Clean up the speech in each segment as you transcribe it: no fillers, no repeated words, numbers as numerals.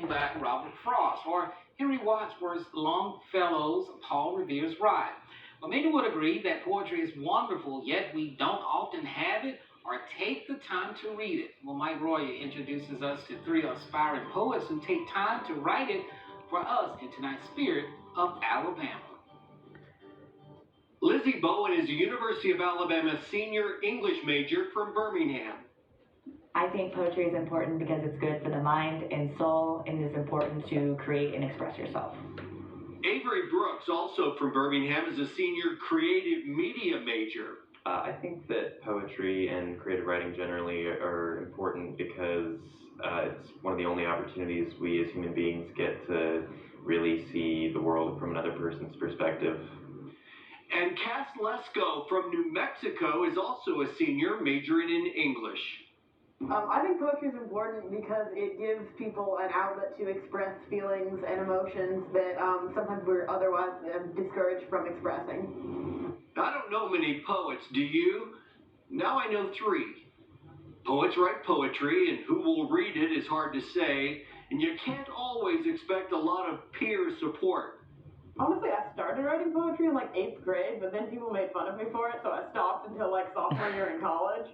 back Robert Frost or Henry Wadsworth's Longfellow's Paul Revere's Ride. Well, many would agree that poetry is wonderful, yet we don't often have it or take the time to read it. Well, Mike Royer introduces us to three aspiring poets who take time to write it for us in tonight's Spirit of Alabama. Lizzie Bowen is a University of Alabama senior English major from Birmingham. I think poetry is important because it's good for the mind and soul, and it's important to create and express yourself. Avery Brooks, also from Birmingham, is a senior creative media major. I think that poetry and creative writing generally are important because it's one of the only opportunities we as human beings get to really see the world from another person's perspective. And Cass Lesko from New Mexico is also a senior majoring in English. I think poetry is important because it gives people an outlet to express feelings and emotions that sometimes we're otherwise discouraged from expressing. I don't know many poets, do you? Now I know three. Poets write poetry, and who will read it is hard to say, and you can't always expect a lot of peer support. Honestly, I started writing poetry in like 8th grade, but then people made fun of me for it, so I stopped until like sophomore year in college.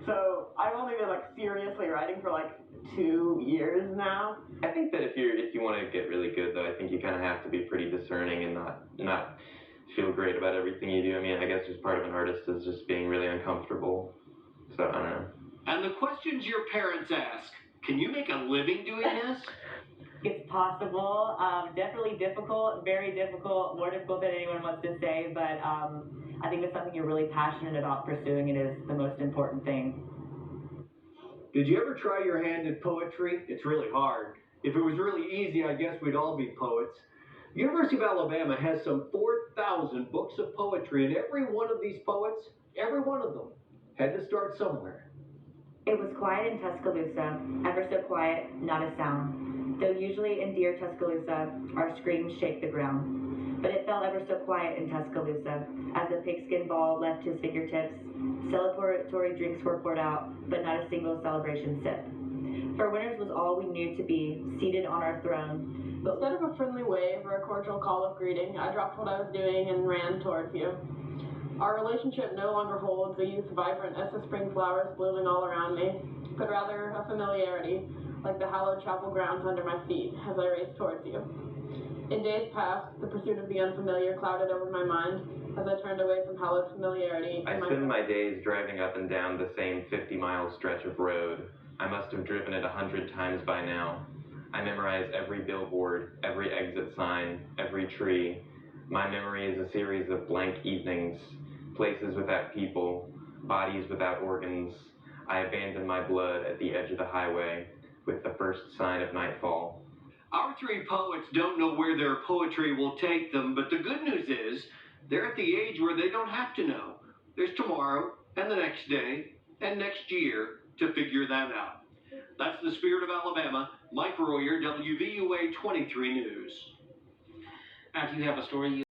So I've only been like seriously writing for like 2 years now. I think that if you want to get really good, though, I think you kind of have to be pretty discerning and not feel great about everything you do. I mean, I guess just part of an artist is just being really uncomfortable. So I don't know. And the questions your parents ask: can you make a living doing this? It's possible, definitely difficult, very difficult, more difficult than anyone wants to say, but I think it's something you're really passionate about pursuing. It is the most important thing. Did you ever try your hand at poetry? It's really hard. If it was really easy, I guess we'd all be poets. The University of Alabama has some 4,000 books of poetry, and every one of these poets, every one of them, had to start somewhere. It was quiet in Tuscaloosa, ever so quiet, not a sound. Though usually in dear Tuscaloosa, our screams shake the ground. But it felt ever so quiet in Tuscaloosa, as the pigskin ball left his fingertips. Celebratory drinks were poured out, but not a single celebration sip. For Winters was all we knew to be, seated on our throne. But instead of a friendly wave or a cordial call of greeting, I dropped what I was doing and ran towards you. Our relationship no longer holds the youth's vibrant as the spring flowers blooming all around me, but rather a familiarity, like the hallowed chapel grounds under my feet as I raced towards you. In days past, the pursuit of the unfamiliar clouded over my mind as I turned away from hallowed familiarity. I spend my days driving up and down the same 50-mile stretch of road. I must have driven it 100 times by now. I memorize every billboard, every exit sign, every tree. My memory is a series of blank evenings, places without people, bodies without organs. I abandon my blood at the edge of the highway with the first sign of nightfall. Our three poets don't know where their poetry will take them, but the good news is they're at the age where they don't have to know. There's tomorrow and the next day and next year to figure that out. That's the Spirit of Alabama. Mike Royer, WVUA 23 News. Now, if you have a story